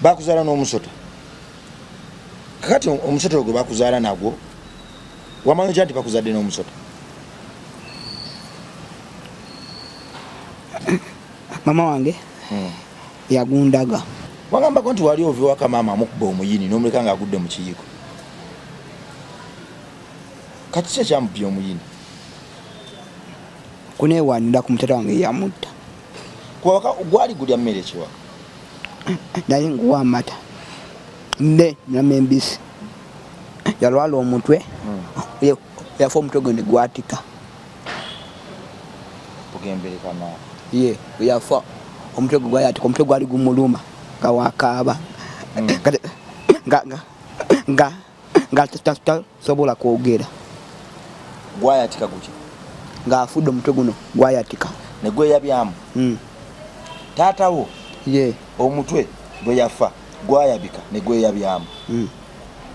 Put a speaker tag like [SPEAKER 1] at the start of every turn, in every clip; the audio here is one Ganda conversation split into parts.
[SPEAKER 1] bakuzala n'omusota kakati omusota ogwo bakuzala nagwo wamanyi nti bakuzadde n'omusota
[SPEAKER 2] mama wange yagundaga
[SPEAKER 1] wagambako nti wali ova waka maama amukuba omuyini n'omuleka ng'agudde mu kiyiiko kati ki ekyamubya omuyini
[SPEAKER 2] kuneewanira ku mutata wange yamutta
[SPEAKER 1] gwali gulya mmere ekiwaka
[SPEAKER 2] naye nguwa amata ne nyama embisi yalwala omutwe yafa omutwe gwe ne gwatika
[SPEAKER 1] bugemberekana
[SPEAKER 2] ye yafa omutwe gwe gwayatika omutwe gwali gumuluma nga wakaaba nga tasobola kwogera
[SPEAKER 1] gwayatika gutya
[SPEAKER 2] ng'afudde omutwe guno gwayatika
[SPEAKER 1] ne gweyabyamu taatawo
[SPEAKER 2] ye
[SPEAKER 1] omutwe bwe yafa gwayabika ne gweyabyamu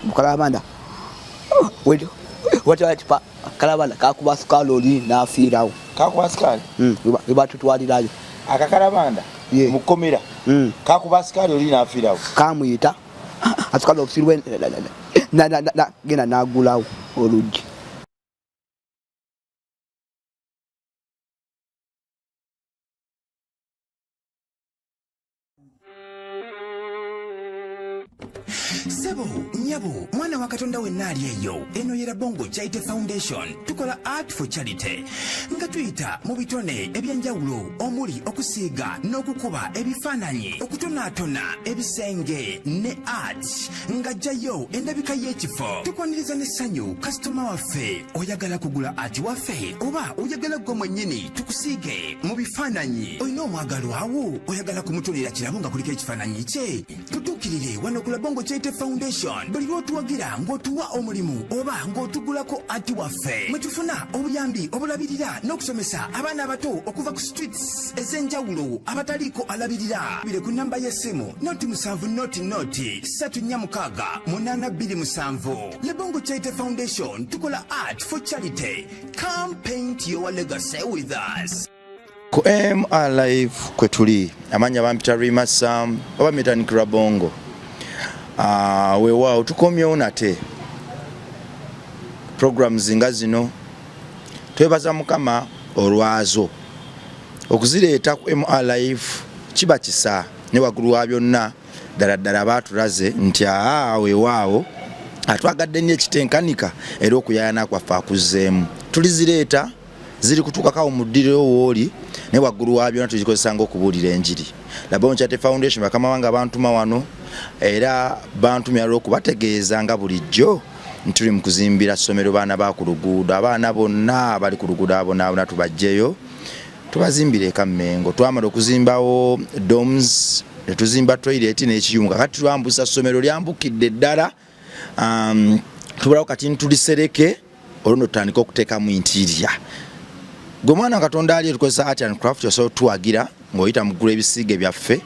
[SPEAKER 2] mukalabanda watatipa kalabanda kakuba sukaali oli n'afiirawo
[SPEAKER 1] kakuba sukaali
[SPEAKER 2] webatutwalirayo
[SPEAKER 1] akakalabanda mukomera kakuba sukaali oli n'afiirawo
[SPEAKER 2] kamuyita asukaali obusirwe genda n'agulawo oluggi
[SPEAKER 3] Sebo, nyabo, mwana wa Katonda wenna ali eyo. Eno yera Bongo Charity Foundation. Tukola art for charity. Nga tuyita mu bitone ebyenjawulo omuli okusiiga n'okukuba ebifaananyi, okutonaatona ebisenge ne art. Nga jjayo endabika y'ekifo. Tukwaniriza n'essanyu kasitoma waffe oyagala kugula art waffe oba oyagala gwe mwennyini tukusiige mu bifaananyi. Olina omwagalwa awo oyagala kumutonera kirabo nga kuliko ekifaananyi kye. Tutuukirire wano ku Bongo Charity Foundation. Buli lw'otuwagira ng'otuwa omulimu oba ng'otugulako ati waffe mwe tufuna obuyambi obulabirira n'okusomesa abaana abato okuva ku streets ez'enjawulo abataliiko alabirira. Bire ku namba y'essimu noti 7 noti 346 Le Bongo Charity Foundation tukola art for charity. Come paint your legacy with us.
[SPEAKER 1] Ku MRLive kwe tuli amanya bampita Rimasa oba metanikira Bongo. Weewaawo tukomyewo nate programs nga zino twebaza Mukama olwazo okuzireeta ku MRLive kiba kisa ne waggulu wa byonna ddala baatulaze nti weewaawo atwagadde nnyo ekitenkanika era okuyayana kwaffe akuzzeemu tulizireeta ziri kutuukako mu ddiriro wooli ne waggulu wa byonna tuzikozesa ng'okubuulira enjiri. La Bongo Charity Foundation bakama wange bantuma wano era bantumya okubategeeza nga bulijjo ntuli mu kuzimbira ssomero baana ba ku luguudo abaana bonna bali ku luguudo abona tubajjeyo tubazimbire eka Mmengo twamala okuzimbawo domes ne tuzimba toilet n'ekiyunga kati twambusa ssomero lyambukidde ddala tubalawo kati ntulisereke olwo tutandika okuteekamu interior. Gwe mwana Katonda ali tukozesa art and craft yoso tuwagira ng'oyita mugula ebisiige byaffe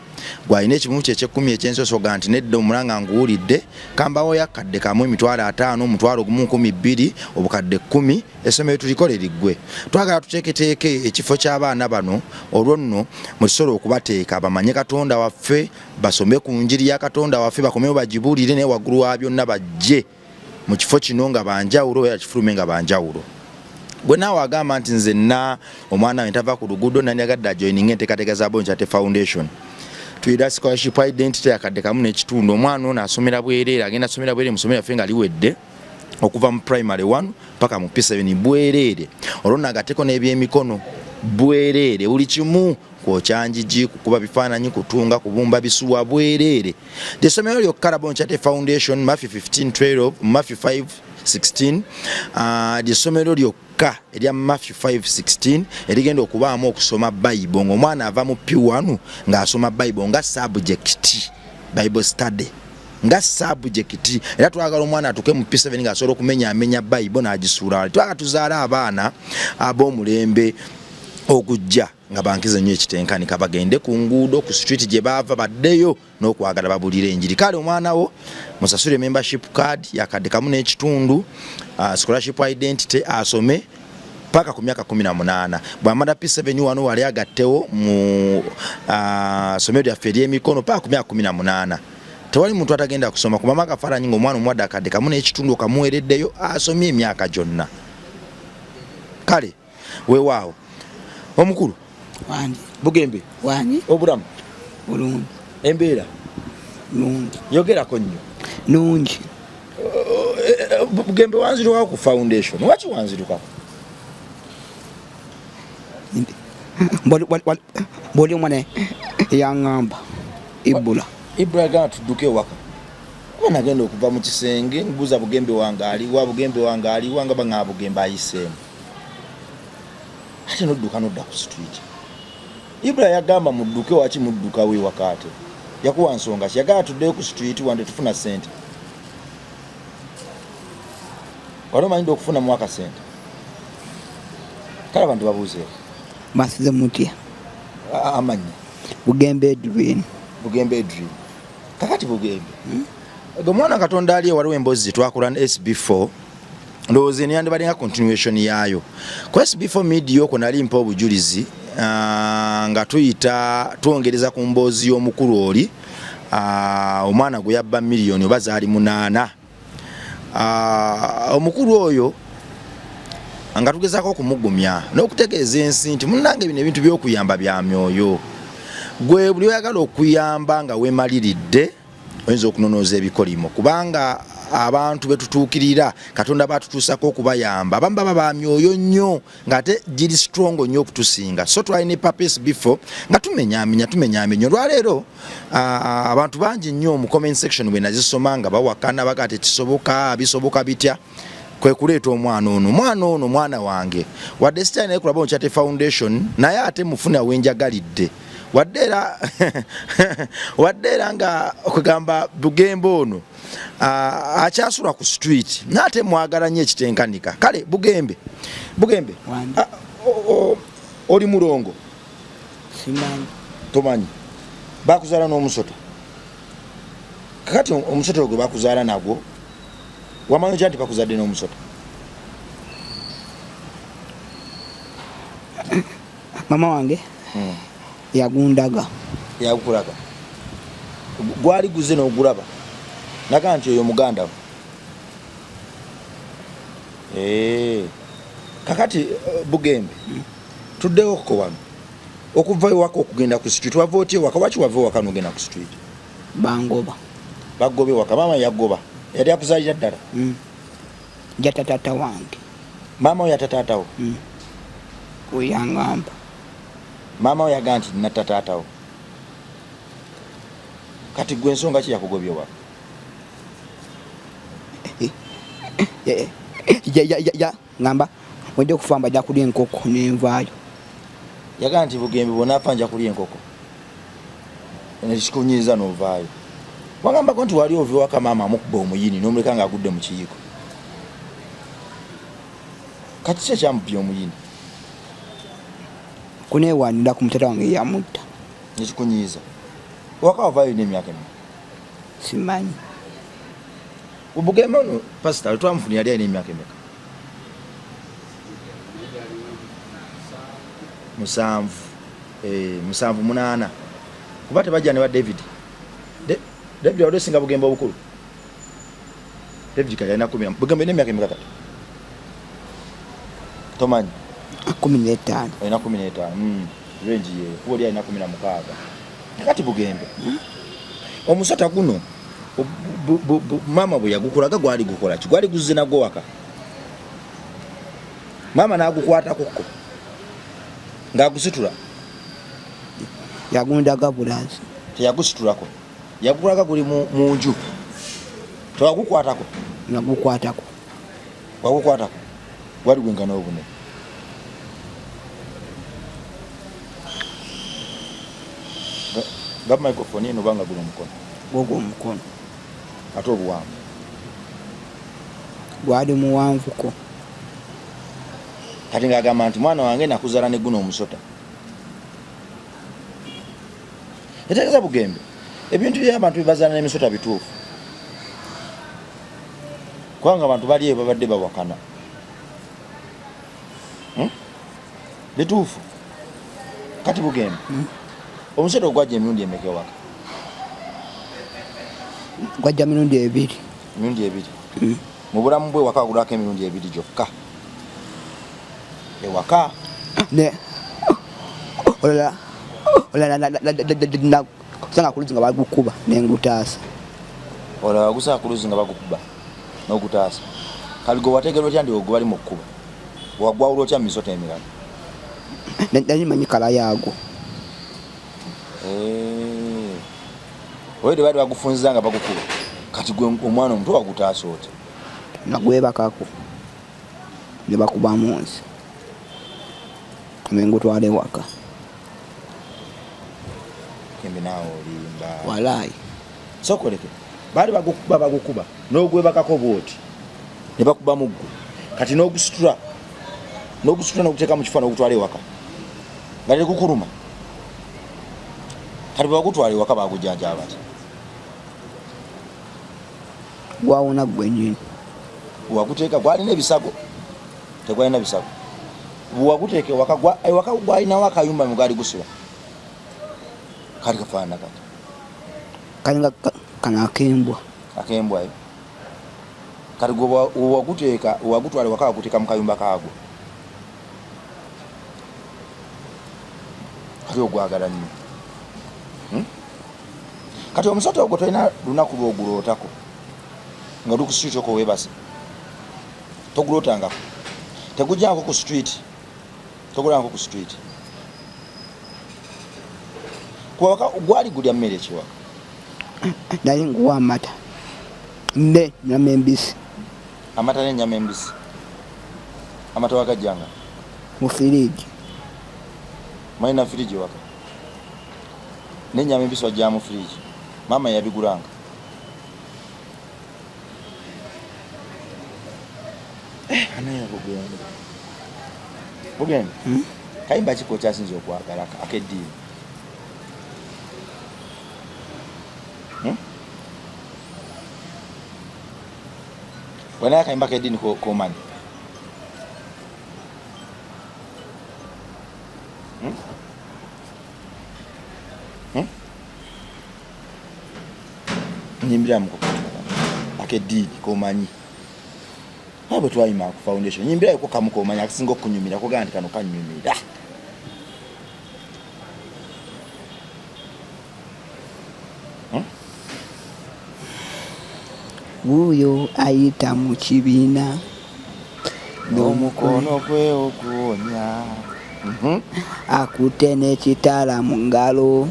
[SPEAKER 1] gwalina ekimu ky'ekyekumi ekyensoso ga nti nedda omulanga nguwulidde kambawo yakadde kamu emitwalo 5 omutwalo gumu 12 obukadde 10 essomero tulikole liggwe twagala tuteeketeeke ekifo ky'abaana bano olwo nno mu kisobola okubateeka bamanye Katonda waffe basome ku njiri ya Katonda waffe bakomewo bagibuulire naye waggulu wa byonna bajje mu kifo kino nga banjawulo era kifulume nga banjawulo. Gwe naawe agamba nti nzenna omwana we ntava ku luguudo nani agadde ajoininga enteekateeka za Bongo Charity Foundation. Tuyira scholarship identity yakadde kamu n'ekitundu omwana ono asomera bwereere agenda asomera bwereere mu ssomero yaffe nga liwedde okuva mu primary 1 paka mu P7 bwereere olwo n'agateeko n'ebyemikono bwereere buli kimu kwokya njigi kukuba bifaananyi kutunga kubumba bisuwa bwereere. Essomero lyokka la Bongo Charity Foundation Matthew 15:12 Matthew 5:16 essomero lyokka erya Matthew 5:16 erigenda okubaamu okusoma Bible ng'omwana ava mu P1 ng'asoma Bible nga subject Bible study nga subject era twagala omwana atuke mu P7 ng'asobola okumenyaamenya Bible n'agisuula. Twagala tuzaala abaana ab'omulembe okujja nga bankiza nnyo ekitenkanika bagende ku nguudo ku street gye baava baddeyo n'okwagala babulire enjiri. Kale omwana wo musasule membership card yakadde kamu n'ekitundu scholarship identity asome paka ku myaka 18 bw'amala P7 wano wali agattewo mu somero lyaffe ery'emikono paka ku myaka 18 tewali muntu atagenda kusoma kuba maka faranyi ng'omwana omwadde akadde kamu n'ekitundu kamuwereddeyo asomye emyaka gyonna. Kale weewaawo omukulu
[SPEAKER 2] wangi
[SPEAKER 1] Bugembe
[SPEAKER 2] wangi
[SPEAKER 1] obulamu
[SPEAKER 2] bulungi
[SPEAKER 1] embeera
[SPEAKER 2] nungi
[SPEAKER 1] yogerako nnyo
[SPEAKER 2] nungi.
[SPEAKER 1] Bugembe wanziruka ku foundation waki wanzirukako?
[SPEAKER 2] Boli omwana yaŋŋamba Ibula
[SPEAKER 1] yagamba tudduke ewaka kuba nagenda okuva mu kisenge mbuuza Bugembe wange aliwa Bugembe wange aliwa nga baŋŋamba Bugembe ayiseemu ate nodduka nodda ku street. Ibula yagamba mudduke waki mudduka we wakate yakuwa nsonga ki yagamba tuddeyo ku street wande tufuna ssente wali omanyidde okufuna mwaka ssente kale abantu babuuzeeko
[SPEAKER 2] basize mutya
[SPEAKER 1] amanyi
[SPEAKER 2] Bugembe Edwin
[SPEAKER 1] kakati Bugembe gwe mwana Katonda ali waliwo emboozi twakola ne SB4 ndowooza niyandibadde nga continuation yaayo ku SB4 media okwo nali mpa obujulizi nga twongereza ku mboozi y'omukulu oli omwana gwe yabba miliyoni oba zaali 8. Omukulu oyo nga tugezaako okumugumya n'okutegeeza ensi nti munnange bino ebintu by'okuyamba bya myoyo gwe buli oyagala okuyamba nga weemaliridde oyinza okunonooza ebikolimo kubanga abantu betutuukirira Katonda batutuusako okubayamba abamu baba ba myoyo nnyo ng'ate giri strong nnyo okutusinga so twalina epurpose before nga tumenyaamenya olwaleero abantu bangi nnyo mu comment section bwe nazisoma nga bawakana baga tekisoboka bisoboka bitya kwe kuleeta omwana ono mwana wange wadde sitayi naye kulaba Onkyate Foundation naye ate mufuna wenjagalidde wadde era nga okugamba Bugembe ono akyasula ku street naate mwagala nnyo ekitenkanika. Kale Bugembe oli mulongo
[SPEAKER 2] simanyi
[SPEAKER 1] tomanyi bakuzaala n'omusota kakati omusota ogwe bakuzaala nagwo wamanyi nti bakuzadde n'omusota
[SPEAKER 2] mama wange yagundakulaga
[SPEAKER 1] gwali guze n'ogulaba naga nti oyo muganda kakati Bugembe tuddewo ko wano okuva ewaka okugenda ku street wava otya ewaka waki wava ewaka n'ogenda ku street bagoba ewaka mama yagoba yali akuzaalira ddala
[SPEAKER 2] jatatata wange
[SPEAKER 1] maama oyo yatataatawo
[SPEAKER 2] weyaŋŋamba
[SPEAKER 1] maama oyo yagaa nti natataatawo kati gwe ensonga ki yakugobya ewaka
[SPEAKER 2] ŋŋamba wende okufamba ajja kulya enkoko nenvaayo
[SPEAKER 1] yagaa nti Bugembe bwonaafa nja kulya enkoko nekikunyiiza novaayo wagambako nti wali ova ewaka maama amukuba omuyini n'omuleka ng'agudde mu kiyiiko kati ki ekyamubya omuyini
[SPEAKER 2] kuneewaanira ku mutata wange yamutta
[SPEAKER 1] nekikunyiiza waka wavaayo n'emyaka emeka
[SPEAKER 2] simanyi
[SPEAKER 1] Bugembe ono pasita twamufunira yali alina emyaka emeka 7 kuba tebajja ne wa David wali osinga Bugembe obukulu David kali alina 10 Bugembe n'emyaka emeka kati tomanyi
[SPEAKER 2] 15
[SPEAKER 1] alina 15 range ye kuba oli alina 16 kati Bugembe omusota guno mama bwe yagukulaga gwali gukola ki gwali guzze nagwo waka mama n'agukwatako ng'agusitula
[SPEAKER 2] yagundaga bulazi
[SPEAKER 1] teyagusitulako yagukulaga guli mu nju tewagukwatako wagukwatako gwali gwengana obune gaba microphone eno banga guli
[SPEAKER 2] omukono
[SPEAKER 1] ate obuwanvu
[SPEAKER 2] gwali muwanvuko
[SPEAKER 1] kati ng'agamba nti mwana wange nakuzaala ne guno omusota etegeeza Bugembe ebintu by'abantu bebazaala n'emisota bituufu kubanga abantu bali eyo babadde bawakana bituufu kati Bugembe omusota ogwajja emirundi emeka ewaka
[SPEAKER 2] gwajja mirundi ebiri.
[SPEAKER 1] Mirundi ebiri. Mu bulamu bwe waka agulako emirundi ebiri gyokka. Ewaka.
[SPEAKER 2] Ne. Olala kusanga kuluzi nga bagukuba nengutaasa.
[SPEAKER 1] Olala gusanga kuluzi nga bagukuba n'ogutaasa. Kaligo wategerwa otya ndi ogwo bali mu kkuba. Wagwawula otya mu misota emirala.
[SPEAKER 2] Nali manyi kala yaago.
[SPEAKER 1] Oyo bali bagufunza nga bagukuba. Kati gwe omwana omuto wagutaasa otya?
[SPEAKER 2] Nagwebakako. Ne bakuba munsi. Mengo twale waka.
[SPEAKER 1] Kembe nawo olimba.
[SPEAKER 2] Walai.
[SPEAKER 1] Sokoleke. Bali bagukuba n'ogwebakako bwoti. Ne bakuba muggo. Kati n'ogusitula n'okuteeka mu kifaananyi ogutwala ewaka. Nga tekukuluma. Kati bagutwala ewaka bagujjanjaba bati.
[SPEAKER 2] Gwawona gwennyini.
[SPEAKER 1] Waguteeka gwalina ebisago. Tegwalina bisago. Waguteeka ewaka gwalinawo akayumba mugali gusula. Kali kafaanana kati.
[SPEAKER 2] Kalinga kana akembwa.
[SPEAKER 1] Akembwa eyo. Kati gwe waguteeka wagutwala ewaka waguteeka mu kayumba kaagwo. Kati ogwagala nnyo. Kati omusota ogwo tolina lunaku lw'ogulootako nga oli ku street okwo weebase. Togulootangako. Tegujjangako ku street. Togulangako ku street. Kuwaka gwali gulya mmere kiwaka.
[SPEAKER 2] Nali nguwa amata. Ne nyama embisi.
[SPEAKER 1] Amata n'ennyama embisi. Amata wagajjanga
[SPEAKER 2] mu firiji.
[SPEAKER 1] Malina firiji waka. N'ennyama embisi wajja mu firiji. Mama yabigulanga. Anaya bugenda. Kayimba kiko kyasinza okwagala akeddiini. Wana kayimba keddiini komanyi. Nyimbira muko akeddiini komanyi. Abo twayima ku foundation. Nyimbira yuko kamuko omanya akisinga okunyumira ko gandi kano kanyumira.
[SPEAKER 2] Wuyo ayita mu kibiina
[SPEAKER 1] n'omukono gwe okuwonya.
[SPEAKER 2] Akutte n'ekitala mu ngalo.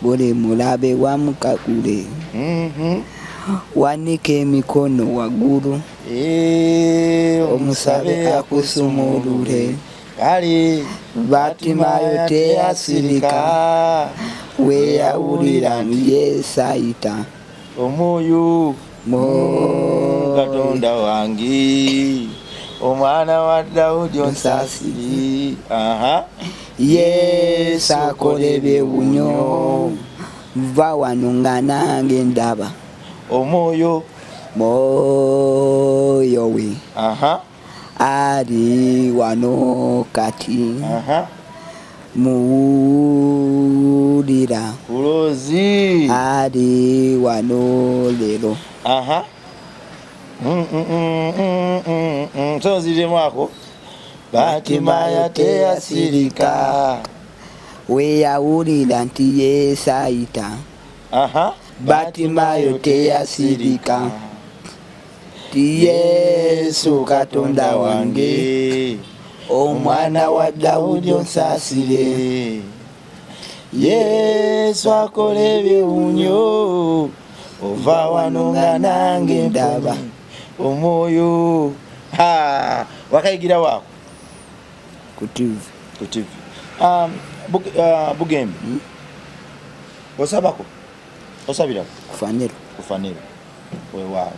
[SPEAKER 2] Buli mulabe wamukagule. Wanika emikono waggulu. Omusabe akusumulule.
[SPEAKER 1] Kale
[SPEAKER 2] Batimayo teyasirika. Weyawulira Yesu ayita.
[SPEAKER 1] Omwoyo Katonda wange omwana wa Dawudi onsasiri.
[SPEAKER 2] Yesu akola ebyewunyo. Va wano nga nange ndaba.
[SPEAKER 1] Omwoyo
[SPEAKER 2] moyo we ali wano kati. Muwulira
[SPEAKER 1] Ulozi
[SPEAKER 2] ali wano lero.
[SPEAKER 1] Toziremu ako. Batimayo teyasirika.
[SPEAKER 2] Weyawulira nti Yesu ayita. Batimayo teyasirika. Ti Yesu Katonda wange omwana wa Dawudi onsasire. Yesu akola ebyewunyo. Ova wano nga nange ndaba.
[SPEAKER 1] Omwoyo wakayigira waako
[SPEAKER 2] ku TV.
[SPEAKER 1] Bugembe osabako osabirako kufaniro wewaawo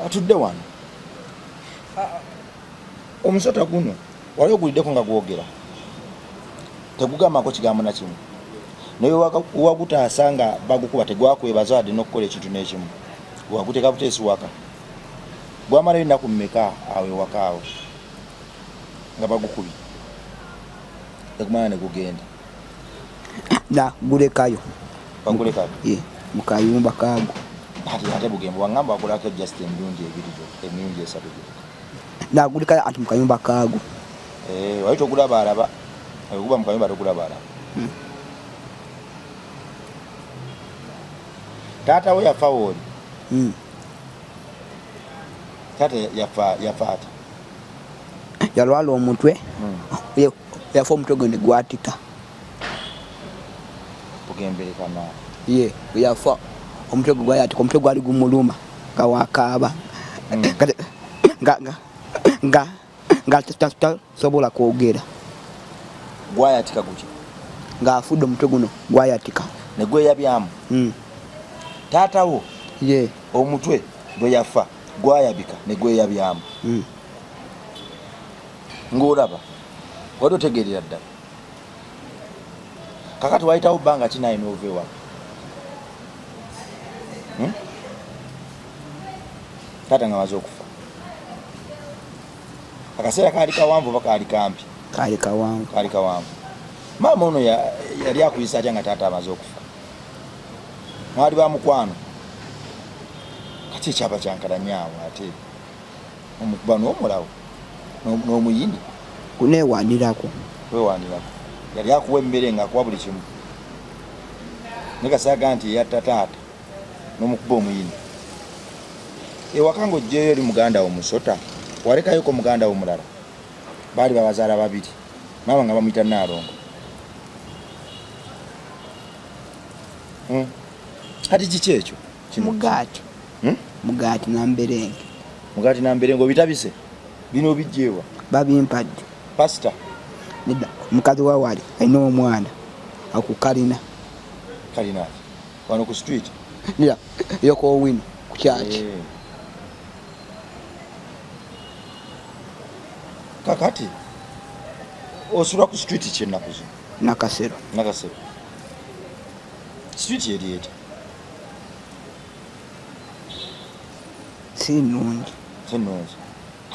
[SPEAKER 1] atudde wano. Omusota guno wali oguliddeko nga gwogera tegugambako kigambo na kimu naye wagutaasa nga bagukuba tegwakwebaza wadde n'okukola ekintu n'ekimu waguteeka buteesi waka gwamala ennaku mmeka awo ewaka awo nga bagukubye tegumala ne gugenda
[SPEAKER 2] Na gulekayo.
[SPEAKER 1] bagulekayo
[SPEAKER 2] mukayumba kago
[SPEAKER 1] ate Bugembe wangamba akulako just emirundi esatu
[SPEAKER 2] nagulika ati mukayumba kago
[SPEAKER 1] waito kulaba alaba okuba mukayumba tokulaba alaba taata we yafa woli taata yafa ati
[SPEAKER 2] yalwala omutwe yafa omutwe gwe negwatika
[SPEAKER 1] Bugembe kana
[SPEAKER 2] ye yafa omutwe gwe gwayatika omutwe gwali gumuluma nga wakaaba nga sobola kwogera
[SPEAKER 1] gwayatika guki
[SPEAKER 2] nga afudde omutwe guno gwayatika
[SPEAKER 1] negweyabyamu taata wo
[SPEAKER 2] ye
[SPEAKER 1] omutwe bwe yafa gwayabika negweyabyamu ng'olaba wali otegeerera ddala kakati wayitawo bbanga kinayi n'ova ewaka taata nga maze okufa akaseera kaali kawanvu oba kaali kampi
[SPEAKER 2] kaali kawanvu maama ono
[SPEAKER 1] yali akuyisa atya nga taata amaze okufa mwali ba mukwano kati ekyapa kyankalanyaawo ate omukuba n'omulawo n'omuyini
[SPEAKER 2] kunewandirako
[SPEAKER 1] wewandirako yali akuwa emmere nga akuwa buli kimu nekasaga nti yatta taata n'omukuba omuyini ewaka ng'ojjeyo eri muganda wo musota walekayoko muganda wo mulala baali babazaala babiri maama nga bamuyita Naalongo kati kiki ekyo
[SPEAKER 2] mugaati
[SPEAKER 1] namberenge obitabise bino obijjeewa
[SPEAKER 2] babimpadde
[SPEAKER 1] pasita
[SPEAKER 2] nedda mukazi wa wali alina omwana akukalina
[SPEAKER 1] wano ku street
[SPEAKER 2] yokowino ku kyaki
[SPEAKER 1] kakati osula ku street kyennaku zino
[SPEAKER 2] nakasero
[SPEAKER 1] street yeri eti
[SPEAKER 2] sinungi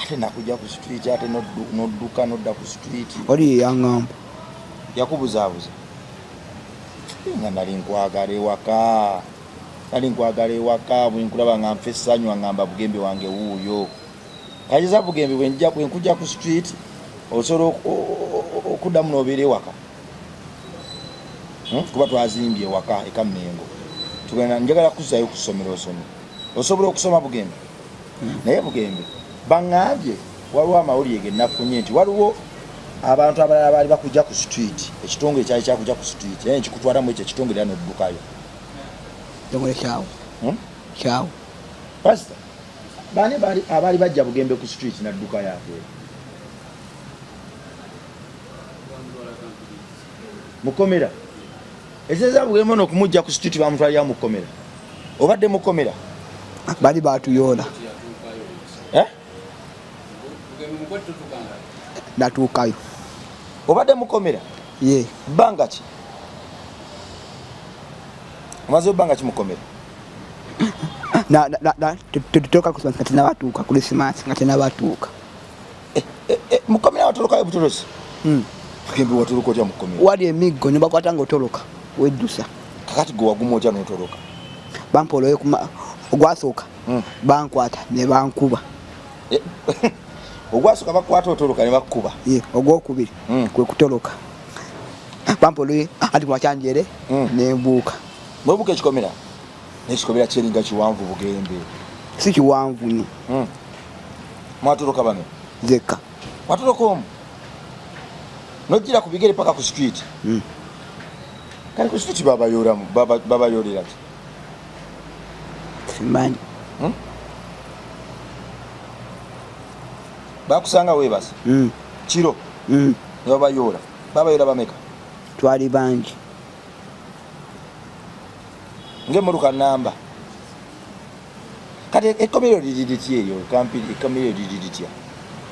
[SPEAKER 1] ate nakujja ku street ate nodduka nodda ku street
[SPEAKER 2] oli yaŋŋamba
[SPEAKER 1] yakubuzaabuza nga nali nkwagala ewaka bwenkulaba nga nfa essanyu aŋŋamba Bugembe wange wuuyo kayeza Bugembe bwenkujja ku street osobola okuddamu n'obeera ewaka kuba twazimbye ewaka ekammengo njagala kuzzayo ku ssomero osome osobola okusoma Bugembe naye Bugembe baŋŋambye waliwo amawulire ge nafunye nti waliwo abantu abalala baali bakujja ku street ekitongole kyali kyakujja ku street naye kikutwalamu ekyo ekitongole era noddukayo
[SPEAKER 2] kyawo
[SPEAKER 1] pasita bani abaali bajja Bugembe ku street naddukayo ate mukomera ezeza Bugembe n'okumujja ku street bamutwalira mukomera obadde mukomera
[SPEAKER 2] bali batuyoola natuukayo
[SPEAKER 1] obadde mukomera
[SPEAKER 2] ye
[SPEAKER 1] bbanga ki omaze bbanga ki mukomera
[SPEAKER 2] tutoka kusoma nga tenabatuuka Krismasi nga tenabatuuka
[SPEAKER 1] mukomera watolokayo butolosi Bugembe watoloka otya mukomera
[SPEAKER 2] wali emiggo ne bakwata nga otoloka weddusa
[SPEAKER 1] kakati gwe waguma otya n'otoloka
[SPEAKER 2] bampoloye ogwasooka bankwata ne bankuba
[SPEAKER 1] ogwasooka bakwata otoloka ne bakkuba
[SPEAKER 2] ogwokubiri kwe kutoloka bampoloye ati mwakyanjere nembuuka
[SPEAKER 1] mwebuka ekikomera nekikomera kyeringa kiwanvu Bugembe
[SPEAKER 2] si kiwanvu nyo
[SPEAKER 1] mwatoloka bano
[SPEAKER 2] zeka
[SPEAKER 1] watoloka omu nojjira ku bigere paka ku street kali ku street babayolera ki
[SPEAKER 2] simanyi
[SPEAKER 1] bakusanga webasa kiro nebabayoola bameka
[SPEAKER 2] twali bangi
[SPEAKER 1] ng'emmotoka namba kati ekkomero liri litya eyo ekkomero liri litya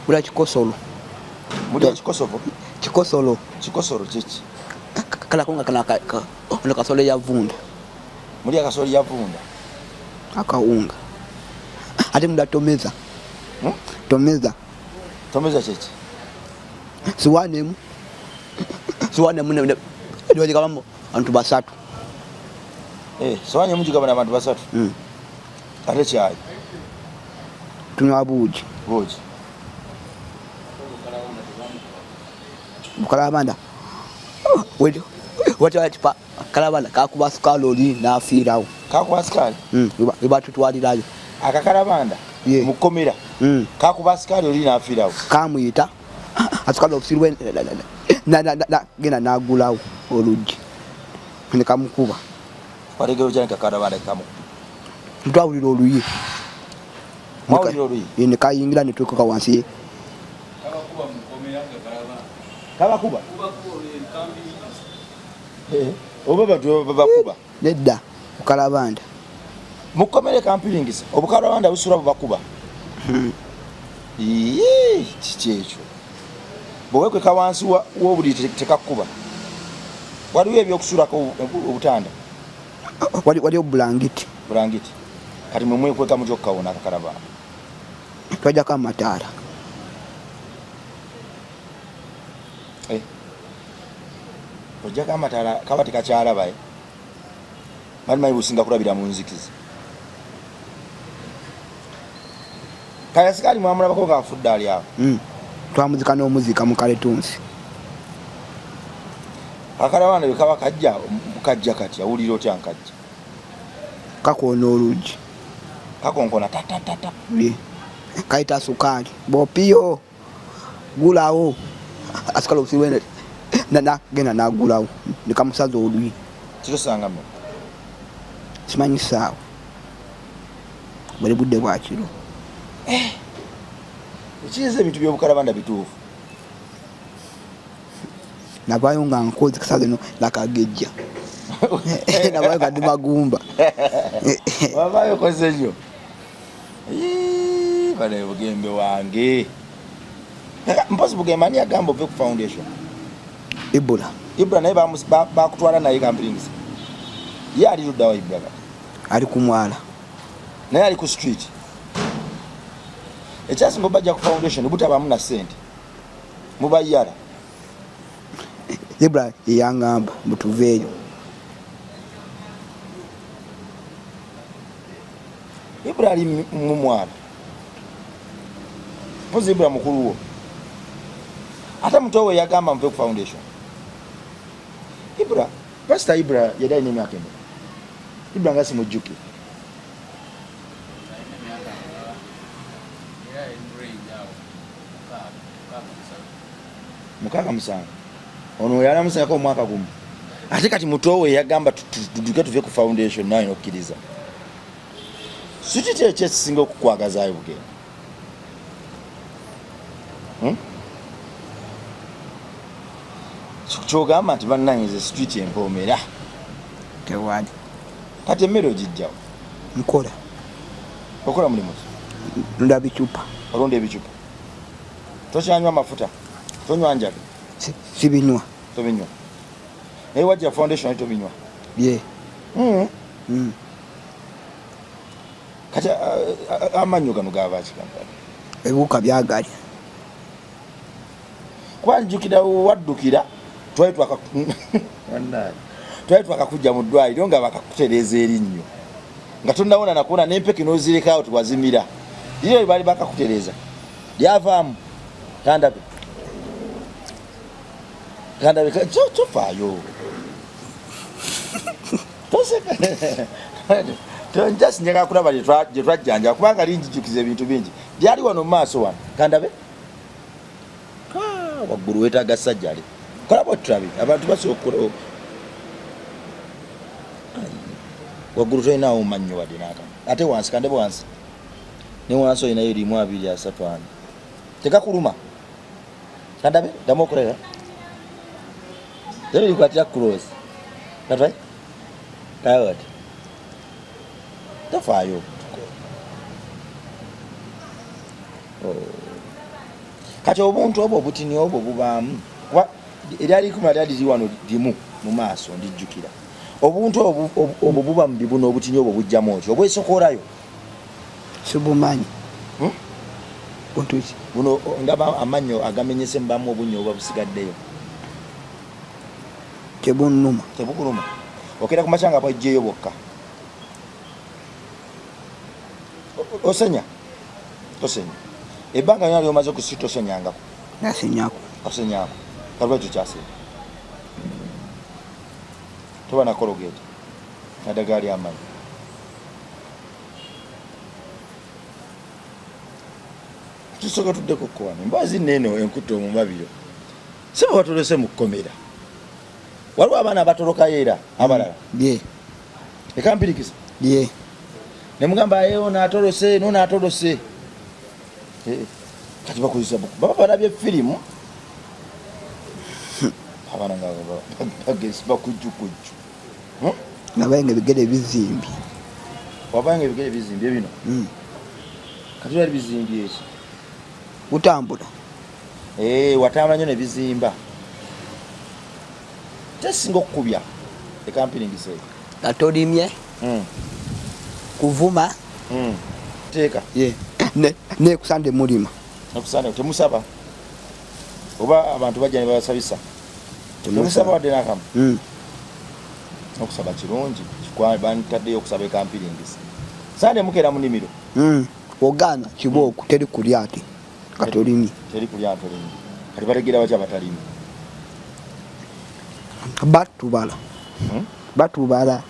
[SPEAKER 2] bula kikosolo
[SPEAKER 1] muli ekikosovo kikosolo kyeki
[SPEAKER 2] kalakonga ono kasolo yavunda
[SPEAKER 1] muli akasolo yavunda
[SPEAKER 2] akawunga ate muda tomeza
[SPEAKER 1] kyeki
[SPEAKER 2] siwanemu niwajikabamu abantu basatu
[SPEAKER 1] Sowanyi mugigabana abantu basatu. Ate kyayi.
[SPEAKER 2] Tunywa buugi.
[SPEAKER 1] Buugi.
[SPEAKER 2] Bukalabanda. Wati kalabanda kakuba sukaali oli n'afiirawo.
[SPEAKER 1] Kakuba sukaali?
[SPEAKER 2] We batutwalirayo.
[SPEAKER 1] Akakalabanda? Mu kkomera? Kakuba sukaali oli n'afiirawo.
[SPEAKER 2] Kamuyita asukaali okusirwe genda n'agulawo oluggi ne kamukuba.
[SPEAKER 1] Wategera otya ne kakalabanda kamukuba?
[SPEAKER 2] Ntwawulira oluyi.
[SPEAKER 1] Mwawulira oluyi?
[SPEAKER 2] Ne kayingira ne twekoka wansi ye.
[SPEAKER 1] Kabakuba? Oba batu babakuba?
[SPEAKER 2] Nedda Bukalabanda.
[SPEAKER 1] Mukomere kampiringisa Obukalabanda busula bubakuba. Kiki ekyo? Bwekweka wansi w'obuli tekakuba. Waliwo ebyokusulako obutanda?
[SPEAKER 2] Waliwo bulangiti.
[SPEAKER 1] Bulangiti. Kati mwe mwekweka mutya okukawona akakalabanda?
[SPEAKER 2] Twajjako amataala.
[SPEAKER 1] Ojjako amataala kaba tekakyalaba manyi businga kulabira mu nzikiza. Kaya sikaali mwamulabako ng'afudde ali awo.
[SPEAKER 2] Twamuzika n'omuzika mu Kaletunsi.
[SPEAKER 1] Akakalabanda bwe kaba kajja kati awulira otya nkajja?
[SPEAKER 2] Kakoona oluggi.
[SPEAKER 1] Kakonkona tatatata.
[SPEAKER 2] Kayita sukaali. Bopiyo gulawo. Asukala okusirwe genda n'agulawo ne kamusaza oluyi.
[SPEAKER 1] Kirosangamu?
[SPEAKER 2] Simanyi ssaawa. Bwali budde bwa kiro.
[SPEAKER 1] Ekiyinza ebintu by'Obukalabanda bituufu.
[SPEAKER 2] Navaayo nga nkozi kasaza eno nakagejja. Navaayo nga ndi magumba.
[SPEAKER 1] Wavaayo okoze nnyo. Bale bugembe wange. Mpozi bugembe ani agamba ove ku foundation? Ibra naye bakutwala naye kampiringisa. Ye ali luddawa Ibra kati?
[SPEAKER 2] Ali ku mwala.
[SPEAKER 1] Naye ali ku street. Ekyasinga obajja ku foundation butabaamu na ssente. Mubayala.
[SPEAKER 2] Ibra yeyangamba mutuveeyo.
[SPEAKER 1] Ibra ali mu mwala. Mpozi Ibra mukulu wo. Ate muto we yagamba muve ku foundation. Ibra, Pastor Ibra yadai ni myaka emeka? Ibra nga simujjuki. Mukaaga musanvu. Ono yalamusako omwaka gumu. Ate kati muto we yagamba tuduke tuve ku foundation naye nokkiriza. Sikiti ekyekisinga okukwagazaayo bugenda. Kyogamba nti bannanyize street empoomera.
[SPEAKER 2] Tewali.
[SPEAKER 1] Kati emmere ogijjawo?
[SPEAKER 2] Nkola.
[SPEAKER 1] Okola mulimu?
[SPEAKER 2] Nda bicupa.
[SPEAKER 1] Olonda ebicupa. Tokyanywa mafuta? Tonywa njaga?
[SPEAKER 2] Sibinywa.
[SPEAKER 1] Tobinywa. Naye wajja foundation ali tobinywa?
[SPEAKER 2] Ye.
[SPEAKER 1] Kati amannyo gano gaava ki Kampala?
[SPEAKER 2] Ebiwuka byagalya.
[SPEAKER 1] Kwanjukira waddukira twali twakakujja mu ddwaliro nga bakakutereeza erinnyo nga tonnawona nakuwona n'empeke n'ozirekawo tiwazimira. Liro baali bakakutereeza lyavaamu tandabe tofaayo toseka tonjasi njagala kulaba gye twajjanja kubanga linjijukiza ebintu bingi byali wano mu maaso wano tandabe waggulu weetaaga sajjale kola bwetulabe abantu basobola waggulu tolinawo mannyo wadde n'akamu ate wansi kandebe wansi ne wansi olinayo 1 2 3 4 tekakuluma kandabe ddamu okulera ebyo bikwatira cross katwai kayawati tofaayo kati obuntu obwo obutini obwo bubaamu eryali kumala lyali liri wano limu mu maaso ndijjukira obuntu obwo buba mu bibuno obutini obwo bujjamu otyo obwesokoolayo
[SPEAKER 2] sibumanyi buntuki
[SPEAKER 1] buno ndaba amannyo agamenyese mubamu obunyo oba busigaddeyo
[SPEAKER 2] tebunuma
[SPEAKER 1] tebukuluma okera ku machanga bwajjeyo bokka osenya ebbanga lyona lyomaze okusita osenyangako osenyako kalwekyo kyase toba na kologeti nadagaali amanyi tusoka tuddeko kwane mbazi neno enkuto mu mabiro sebo batolese mu kkomera waliwo abaana abatolokayo era abalala ekampirikisa ne mugamba yeyo n'atolose no n'atolose kati bakozesa buku baba balabye firimu abaana nga bagesi bakujjukujju
[SPEAKER 2] nabayenga ebigere bizimbi
[SPEAKER 1] wabayanga ebigere bizimbye bino kati bali bizimbye eki
[SPEAKER 2] utambula
[SPEAKER 1] watambula nyo ne bizimba tesinga okukubya ekampiringisa eyo
[SPEAKER 2] atolimye kuvuma
[SPEAKER 1] teeka
[SPEAKER 2] ne kusande mulima
[SPEAKER 1] nakusande temusaba oba abantu bajja ne babasabisa temusaba wadde nakamu okusaba kirungi bantaddeyo okusaba ekampiringisa sande mukeera mu nnimiro
[SPEAKER 2] ogana kibooku teri kulya ati katolimi
[SPEAKER 1] teri kulya ntolimi kati bategeera bakya batalimi
[SPEAKER 2] batubala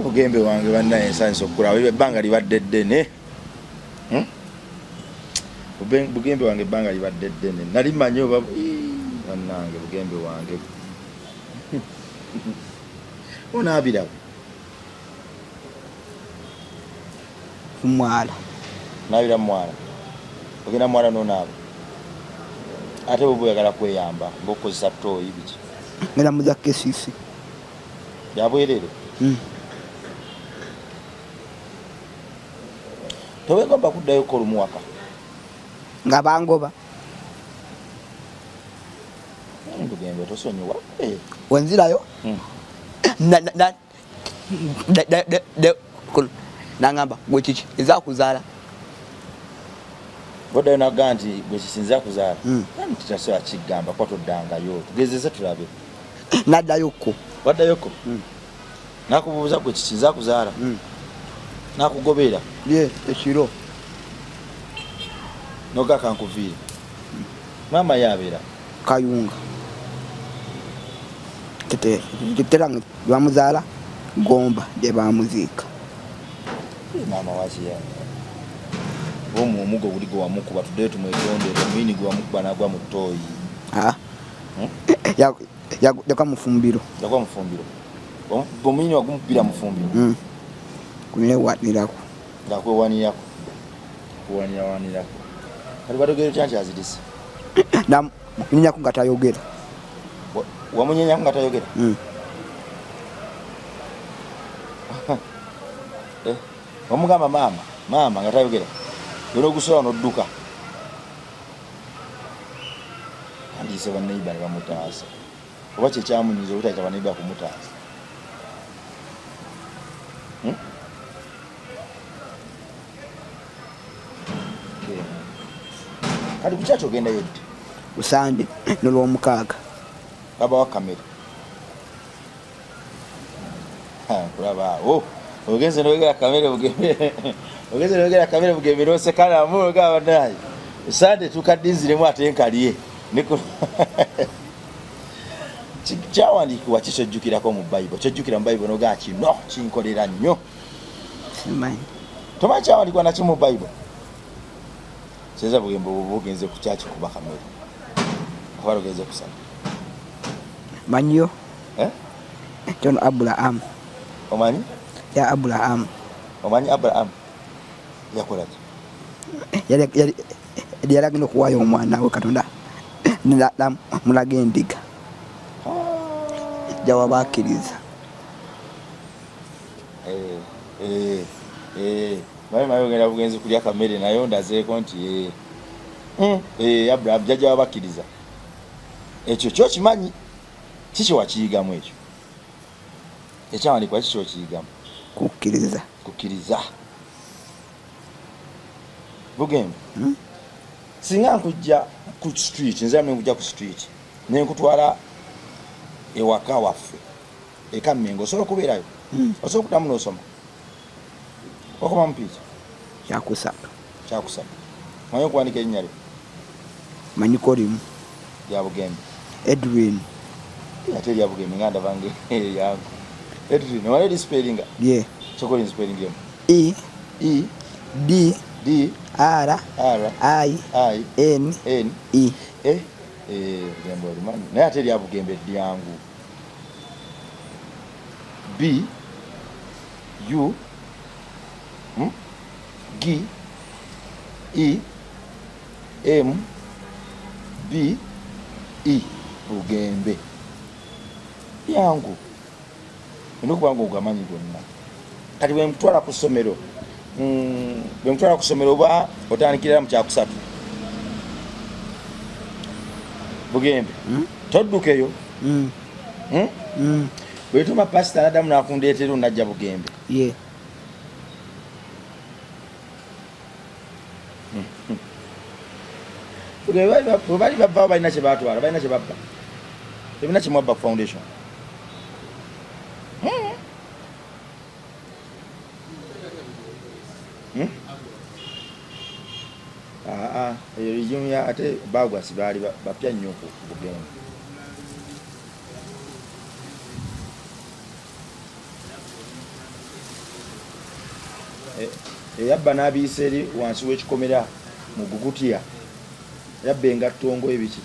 [SPEAKER 1] bugembe wange bannaye ensanisa okukulaba ebbanga libadde ddene bugembe wange ebbanga libadde ddene nali manyi oba bannange bugembe wange onaabirawo
[SPEAKER 2] mwala
[SPEAKER 1] naabira mwala ogenda mwala nonaaba ate bwe bweyagala kweyamba ngaokukozesa tooyi biki
[SPEAKER 2] ngenda muza kesisi
[SPEAKER 1] yabwerere tobegomba kuddayo kolumu waka
[SPEAKER 2] nga bangoba
[SPEAKER 1] bugembe tosonyiwa
[SPEAKER 2] wenzirayo nangamba gwe kiki ezakuzaala
[SPEAKER 1] boddayo nagaa nti gwe kiki nzakuzaala titasobola kigamba kwa toddangayo tugezeze tulabe
[SPEAKER 2] naddayokko
[SPEAKER 1] waddayokko nakubuuza gwe kiki nzakuzaala nakugobeera
[SPEAKER 2] ekiro
[SPEAKER 1] noga kankuviire maama yabeera
[SPEAKER 2] kayunga teteranga bamuzaala gomba gye bamuziika
[SPEAKER 1] maama wakiya omu omugo guli gwe wamukuba tuddeyo tumwetondere omuyini gwe wamukuba nagwa mu ttooyi
[SPEAKER 2] yagwa mufumbiro
[SPEAKER 1] omuyini wagumukubira mufumbiro
[SPEAKER 2] kunewanirako
[SPEAKER 1] ngakwewanirako kuwanirawanirako kati batogere kyankyazirise
[SPEAKER 2] namunyenyako nga tayogera
[SPEAKER 1] wamunyenyako nga tayogera omugamba maama nga tayogera yona ogusola nodduka andiise banneiba ne bamutaasa oba kyekyamunyiza obutaita banneiba kumutaasa kati kukyaki ogendayo ddi
[SPEAKER 2] usande nolwomukaaga
[SPEAKER 1] babawa kamera kulabaawo ogenze nogera kamera bugembe nosekanamu ogaba naye usande tukadinziremu ate nkalye kyawandiikibwa kikyojjukirako mu bayibuli kyojjukira mu bayibuli nogaa kino kinkolera nnyo tomanyi kyawandiikibwa naki mu bayibuli seza bugembe bugenze kukyakikuba kamera abala ogenze kusaba
[SPEAKER 2] manyo John Abraham
[SPEAKER 1] omanyi
[SPEAKER 2] ya Abraham
[SPEAKER 1] omanyi Abraham yakola ki
[SPEAKER 2] yali agenda okuwaayo omwana we Katonda mulaga endiga jawa bakkiriza
[SPEAKER 1] mayi ogenda bugenzi kulya kamere nayo ndazeeko nti Abraham jajja wabakkiriza ekyo kyokimanyi kiki wakiyigamu ekyo ekyawandiikibwa kiki kyokiyigamu
[SPEAKER 2] kukkiriza
[SPEAKER 1] bugembe singa nkujja ku street nze nkujja ku street ne nkutwala ewaka waffe eka Mmengo osobola kubeerayo osobola okuddamu n'osoma okoma mupiiki
[SPEAKER 2] kyakusatu
[SPEAKER 1] manyi okuwandika erinnya lyo
[SPEAKER 2] manyiko limu
[SPEAKER 1] lya Bugembe
[SPEAKER 2] Edwin
[SPEAKER 1] ate lya Bugembe nga ndavange yangu Edwin wale di spelling
[SPEAKER 2] ye
[SPEAKER 1] sokoli spelling yemu
[SPEAKER 2] E D
[SPEAKER 1] D
[SPEAKER 2] R I N E
[SPEAKER 1] Bugembe limanyi naye ate lya Bugembe lyangu B U G E M B E Bugembe yangu ndikubango ugamanyi gonna kati bwe mtwala ku ssomero oba otandikira mu kyakusatu Bugembe toddukeyo bwe tuma pasita nadamu nakundeetera onajja Bugembe
[SPEAKER 2] ye
[SPEAKER 1] bali babba balina kye batwala balina kye babba ebina kye mwabba foundation eyo rigimu ya ate bagwasi baali bapya nnyo ku Bugembe eyabba n'abiisa eri wansi w'ekikomera mu Gugutiya yabba engattongo ebiki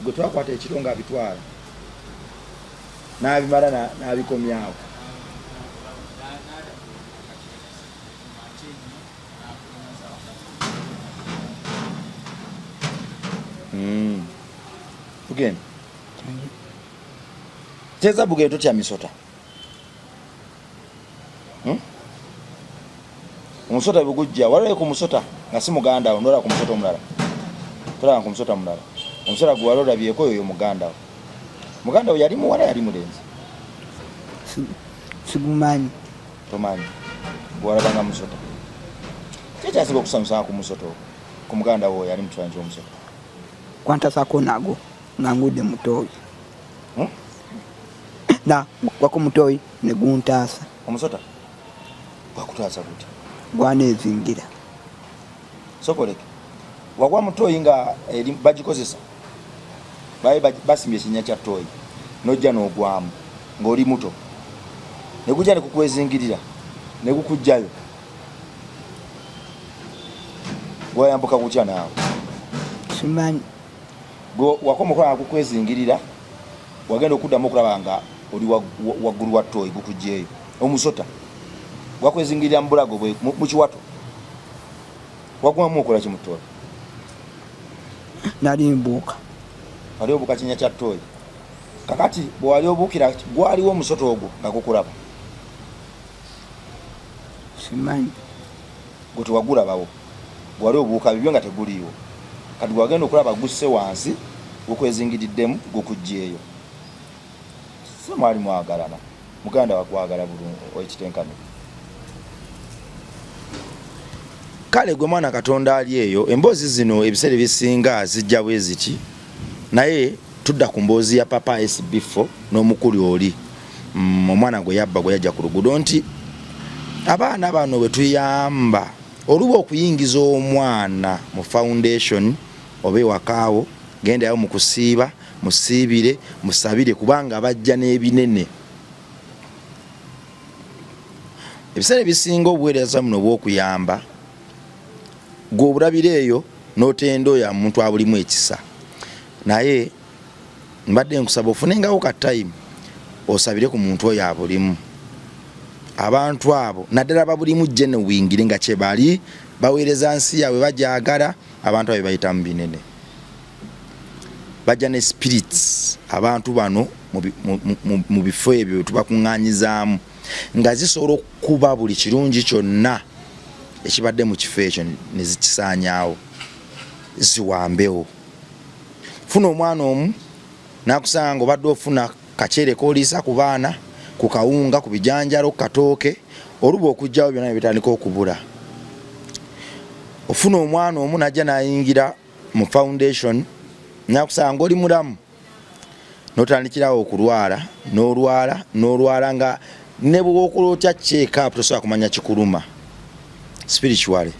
[SPEAKER 1] gwe twakwata ekiro nga abitwala n'abimala n'abikomyawo Bugembe teza Bugembe totya misota omusota bugujja walaye ku musota nga si muganda wo ndola ku musota omulala tola ku musota omulala omusota gwe walola byeko yoyo muganda wo yali muwala yali mulenzi
[SPEAKER 2] sigumanyi
[SPEAKER 1] tomanyi gwalabanga musota kyekyasiba okusamusa ku musota ku muganda wo yali mutwanji omusota
[SPEAKER 2] kwantasako nago ngangudde mutoyi na wako mutoyi ne guntasa
[SPEAKER 1] omusota gwakutaasa kuti
[SPEAKER 2] gwanezingira
[SPEAKER 1] sokoleke wagwa mutoyi nga bagikozesa basimbye ekinnya kya toyi nojja n'ogwamu ng'oli muto ne gujja ne kukwezingirira ne gukujjayo gwayambuka kutya naawe
[SPEAKER 2] simanyi
[SPEAKER 1] wakomakola nga kukwezingirira wagenda okuddamu okulaba nga oli waggulu wa toyi gukujjeeyo omusota gwakwezingirira mu bulago bwe mu kiwato wagwamu okola kimutola
[SPEAKER 2] nali mbuuka
[SPEAKER 1] wali obuuka kinnya kya toyi kakati bwe wali obuukira gwaliwo omusota ogwo nga gukulaba
[SPEAKER 2] simanyi
[SPEAKER 1] gwe tewagulabawo gwali obuuka bibyo nga teguliiwo kati gwagenda okulaba gusse wansi gukwezingiriddemu gukujjeeyo se mwali mwagalana muganda wakwagala bulungi ekitenkano kale gwe mwana Katonda ali eyo emboozi zino ebiseera ebisinga zijja bwe ziti naye tudda ku mboozi ya papa SB4 n'omukuli oli omwana gwe yabba gwe yajja ku luguudo nti abaana bano bwe tuyamba oluba okuyingiza omwana mu foundation oba ewakaawo gendayo mu kusiiba musiibire musabire kubanga bajja n'ebinene ebiseera ebisinga obuweereza muno bw'okuyamba gwe obulabira eyo n'otendo ya muntu abulimu ekisa naye mbadde nkusaba ofunengawo ka time osabire ku muntu oyo abulimu abantu abo naddala babulimu jene wingire nga kye bali baweereza nsi yaabwe bajagala abantu abo bayita mu binene bajja ne spirits abantu bano mu bifo ebyo tubakuŋŋaanyizaamu nga zisobola okuba buli kirungi kyonna ekibadde mu kifo ekyo ne zikisaanyaawo ziwambewo funa omwana omu nakusanga nga obadde ofuna kaceere koliisa ku baana ku kawunga ku bijanjalo ku katooke oluba okujjawo byonna bitandika okubula ofuna omwana omu najja nayingira mu foundation nakusanga oli mulamu notandikirawo okulwala n'olwala nga ne bwokulotya check up tosobola kumanya kikuluma spiritually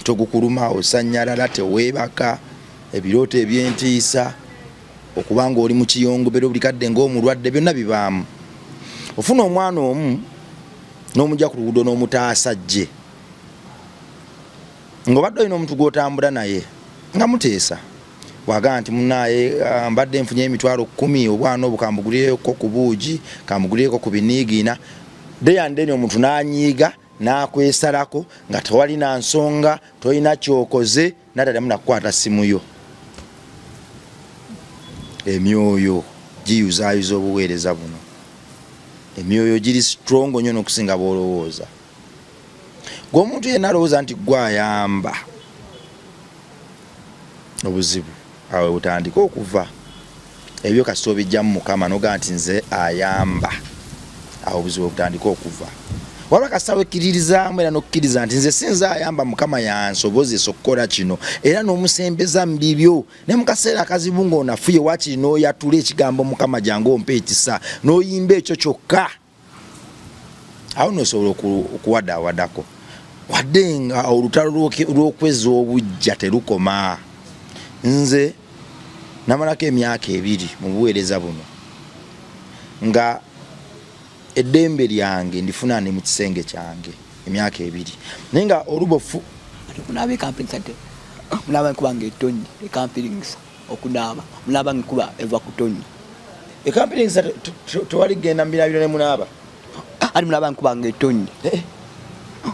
[SPEAKER 1] togukuluma osanyalala teweebaka ebirooto ebyentiisa okubanga oli mu kiyongobero buli kadde ng'omulwadde byonna bibaamu ofuna omwana omu n'omujja ku luguudo n'omutaasa jje ng'obadde olina omuntu gw'otambula naye nga muteesa wagaa nti munaye mbadde nfunye emitwalo 10 obwana obwo kambugulireko ku buugi kambugulireko ku biniigiina deyandeni omuntu n'anyiiga n'akwesalako nga tewali na nsonga tolina kyokoze nataddamu nakukwata simu yo emyoyo giyuzaayiza obuweereza buno emyoyo giri strong nnyo n'okusinga bw'olowooza gw'omuntu yenna alowooza nti gwayamba obuzibu awe butandika okuva ebyo kasita obijjamu Mukama noga nti nze ayamba awo obuzibu butandika okuva waba kasita wekkiririzaamu era n'okkiriza nti nze sinze ayamba Mukama yansobozesa okukola kino era n'omusembeza mu bibyo ne mu kaseera akazibu ng'onafuye wakiri n'oyatula ekigambo Mukama jangu ompe ekisa n'oyimba ekyo kyokka awo n'osobola okuwadaawadako wadde nga olutalo lw'okweza obujja terukoma nze namalako emyaka 2 mu buweereza buno nga eddembe lyange ndifuna ne mu kisenge kyange emyaka 2 naye nga olubofu
[SPEAKER 2] kunaaba ekampini sate munaaba nkubanga etonni ekampiningisa okunaaba munaaba nkuba eva ku tonni
[SPEAKER 1] ekampiningisa tewali genda mbirabiro ne munaaba
[SPEAKER 2] ali munaaba nkubanga etonni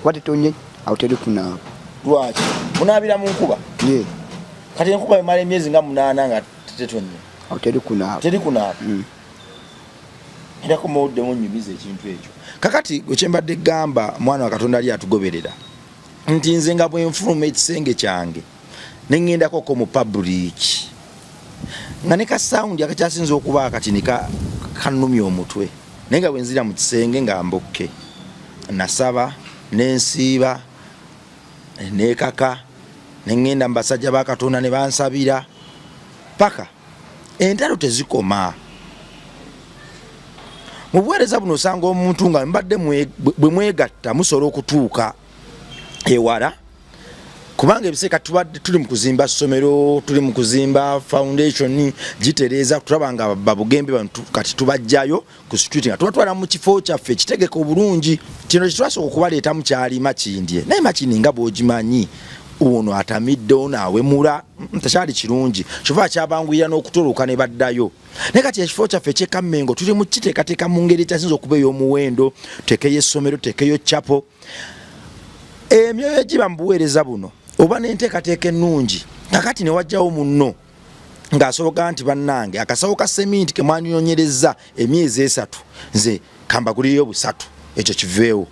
[SPEAKER 2] wate tonni awo teri kunaaba
[SPEAKER 1] lwaki munaabira mu nkuba kati enkuba emala emyezi nga 8 nga tetonye
[SPEAKER 2] awo teri kunaaba
[SPEAKER 1] era kumudde munyumiza ekintu ekyo kakati ekyembadde gamba mwana wa Katonda ali atugoberera nti nze nga bwenfuluma ekisenge kyange nengendako mu public nga ne ka sound akakyasinza okuba akati kanumya omutwe naye nga bwenzira mu kisenge nga mbokke nasaba nensiiba nekaka nengenda mbasajja ba Katonda ne bansabira paka entalo tezikoma mu buweereza buno osanga omuntu nga mbadde bwe mwegatta musobola okutuuka ewala kubanga ebiseeka tubadde tuli mu kuzimba ssomero tuli mu kuzimba foundation gitereeza tulaba nga babugembe bantu kati tubajjayo ku street nga tubatwala mu kifo kyaffe kitegeke obulungi kino kitwasooka okubaleeta mu kyalima kindye naye makini nga bw'ogimanyi ono atamidde ono awemula takyali kirungi kyova kyabanguyira n'okutuluka ne baddayo naye kati ekifo kyaffe eky'Ekamengo tuli mu kiteekateeka mu ngeri ekyasinza okuba ey'omuwendo tuteekeyo essomero tuteekeyo chapo emyoyo egiba mu buweereza buno oba n'enteekateeka ennungi kakati ne wajjawo munno ng'asoboka nti bannange akasawo ka seminti ke mwanyonyereza emyezi 3 nze kambaguliyo 3 ekyo kiveewo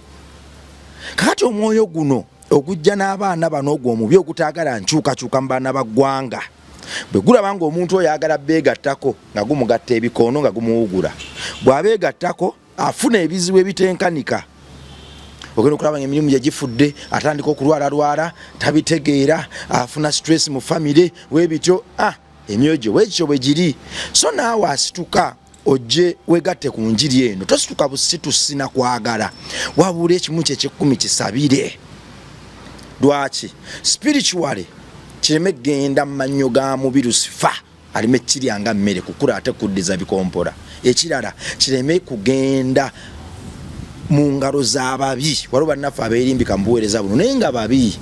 [SPEAKER 1] kakati omwoyo guno okujja n'abaana bano ogw'omubi ogutaagala nkyukakyuka mu baana baggwanga bwe gulaba ng'omuntu oyo ayagala beegattako nga gumugatta ebikoono nga gumuwugula bw'abeegattako afuna ebizibu ebitenkanika ogenda okulaba nga emirimu gye gifudde atandika okulwalalwala tabitegeera afuna stress mu famire weebityo emyoyo gye weekityo bwe giri so naawe asituka ojje wegatte ku njiri eno tosituka busitusi na kwagala wabula ekimu ky'ekyekumi kisabire lwaki spiritually kireme genda mu mannyo ga mubiru sifa alime kiryanga mmere kukula ate kuddiza bikompola ekirala kireme kugenda mu ngalo z'ababi waliwo bannaffe abeerimbika mu buweereza buno naye nga babi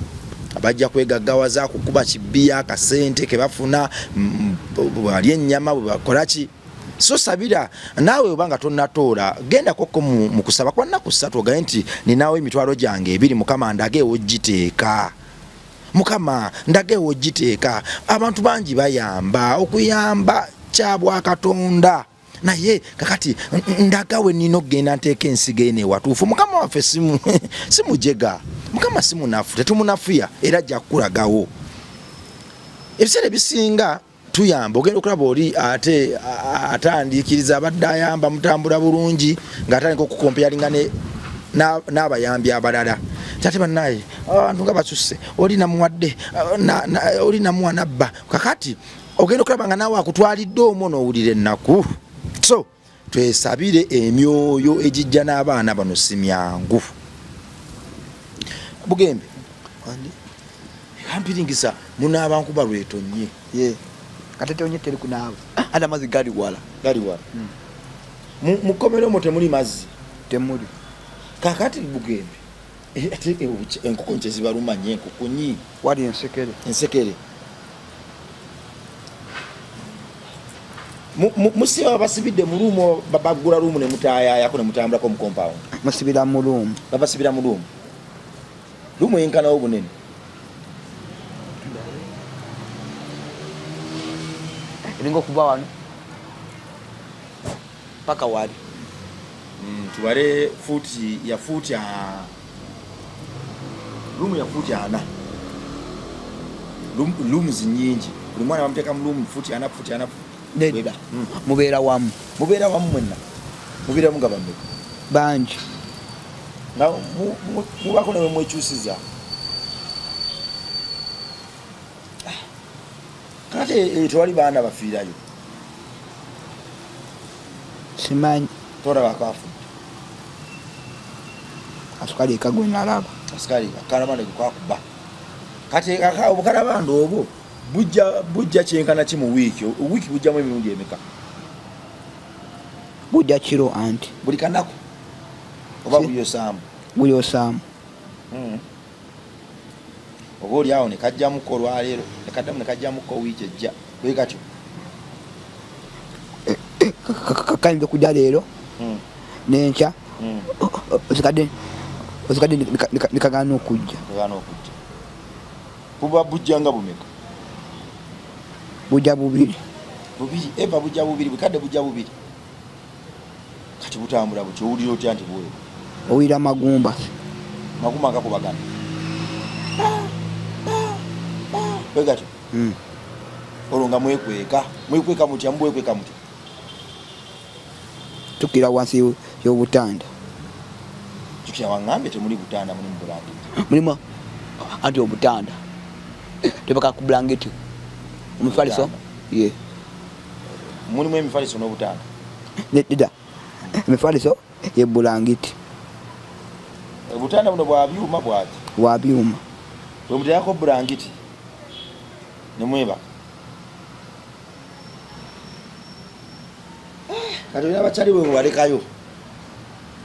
[SPEAKER 1] abajja kwegaggawaza kukuba kibbiya akasente ke bafuna bali ennyama bwe bakola ki so sabira naawe obanga tonnatoola genda koko mu kusaba kwa nnaku 3 ogaye nti ninaawe emitwalo gyange 2 Mukama ndageewo giteeka Mukama ndageewo giteeka abantu bangi bayamba okuyamba kyabwa Katonda naye kakati ndagawe nino genda nteeka ensiga ene watuufu Mukama waffe simujega Mukama simunafu tetumunafuya era ajja kukulagawo ebiseera bisinga tuyamba ogenda okulaba oli ate atandikiriza abadde ayamba mutambula bulungi ng'atandika okukompeyalinga n'abayambi abalala tate bannaye abantu nga basusse oli namuwadde oli namuwa nabba kakati ogenda okulaba nga naawe akutwalidde omwo n'owulira ennaku so twesabire emyoyo egijja n'abaana bano si myangu Bugembe kampiringisa munaaba nkuba lwetonye
[SPEAKER 2] katete onye teri kunaaba ate amazzi gali wala
[SPEAKER 1] mukomero omwo temuli mazzi
[SPEAKER 2] temuli
[SPEAKER 1] kakati Bugembe ate enkoko nche zibaluma nnyo enkoko nyi
[SPEAKER 2] wali ensekere
[SPEAKER 1] musiba basibidde mu luumu bagula luumu ne mutaayayako ne mutambulako mu compound
[SPEAKER 2] musibira mu luumu
[SPEAKER 1] babasibira mu luumu luumu yenkanawo bunene
[SPEAKER 2] elinga okuba wano paka wali
[SPEAKER 1] tubale futi luumu ya futi 4 luumu zinyingi buli mwana bamuteka mu luumu futi 4
[SPEAKER 2] nedda mubeera wamu
[SPEAKER 1] mwenna mubeera mu gavamenti
[SPEAKER 2] bangi
[SPEAKER 1] nga mubako nawe mwekyusiza kate tewali baana bafiirayo
[SPEAKER 2] simanyi
[SPEAKER 1] tolaba akafudde
[SPEAKER 2] asukali ekagwe nalaba
[SPEAKER 1] asikali akalaba nekwakuba kati obukalabanda obwo bujja kyenkana ki mu wiiki bujjamu emirundi emeka
[SPEAKER 2] bujja kiro anti
[SPEAKER 1] buli kanaku oba buli osaamu oba oli awo nekajjamuko olwaleero nekaddamu nekajjamuko wiiki ejja bwe katyo
[SPEAKER 2] kayinza okujja leero nenkya osikadde nekagaana okujja
[SPEAKER 1] buba bujja nga bumeka
[SPEAKER 2] bujja bubiri
[SPEAKER 1] eba bujja bubiri bukadde bujja bubiri kati butambula butyo owulira otya nti bwewe
[SPEAKER 2] owulira magumba
[SPEAKER 1] agakubagana bwe gatyo olwo nga mwekweka mutya mubwekweka mutya
[SPEAKER 2] tukira wansi y'obutanda
[SPEAKER 1] tukira waŋŋambye temuli butanda mulimu bulangiti
[SPEAKER 2] mulimu anti obutanda tebaka ku bulangiti omufaliso ye
[SPEAKER 1] mulimu emifaliso n'obutanda
[SPEAKER 2] nedda emifaliso ye bulangiti
[SPEAKER 1] obutanda buno bwabyuma
[SPEAKER 2] bwabyuma
[SPEAKER 1] bwe muteerako bulangiti nemwebaka kati olina abakyali bwe walekayo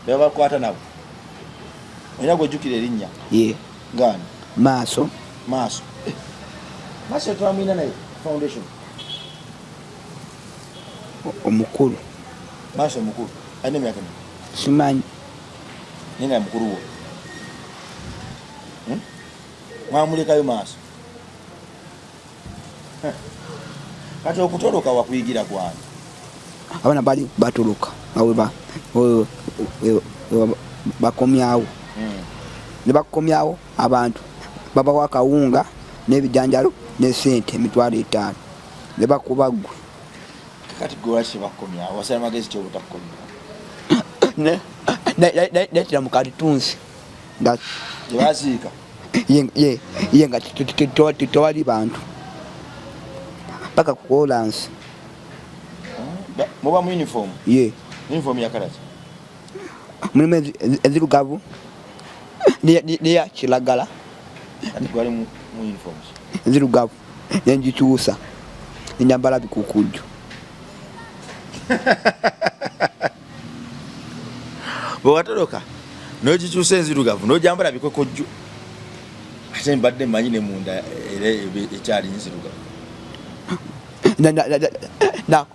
[SPEAKER 1] bebabakwata nabo olina gwejjukira erinnya
[SPEAKER 2] ye
[SPEAKER 1] ngani
[SPEAKER 2] maaso
[SPEAKER 1] maaso twamwina naye foundation
[SPEAKER 2] omukulu
[SPEAKER 1] maaso omukulu alina emyaka
[SPEAKER 2] simanyi
[SPEAKER 1] nina mukulu wo mwamulekayo maaso kati okutoloka wakuyigira gwani
[SPEAKER 2] abana bali batoloka awe bakomyawo ne bakomyawo abantu babawa akawunga n'ebijanjalo n'esente $5,000 ne bakuba ggwe
[SPEAKER 1] kati gwolaki bakomyawo wasala magezi kyobutakomya
[SPEAKER 2] netira mu kalitunsi nga
[SPEAKER 1] gyebaziika
[SPEAKER 2] ye nga tewali bantu paka ku kolansi
[SPEAKER 1] muba mu uniform
[SPEAKER 2] ye
[SPEAKER 1] uniform ya kalaki
[SPEAKER 2] mulimu enzirugavu neya kiragala
[SPEAKER 1] kati gwali mu uniforms
[SPEAKER 2] enzirugavu nenjikyusa nenyambala bikukujju
[SPEAKER 1] bwe watoloka nogikyusa enzirugavu nojambala bikokojju ate mbadde mmanyi ne munda era ekyali nzirugavu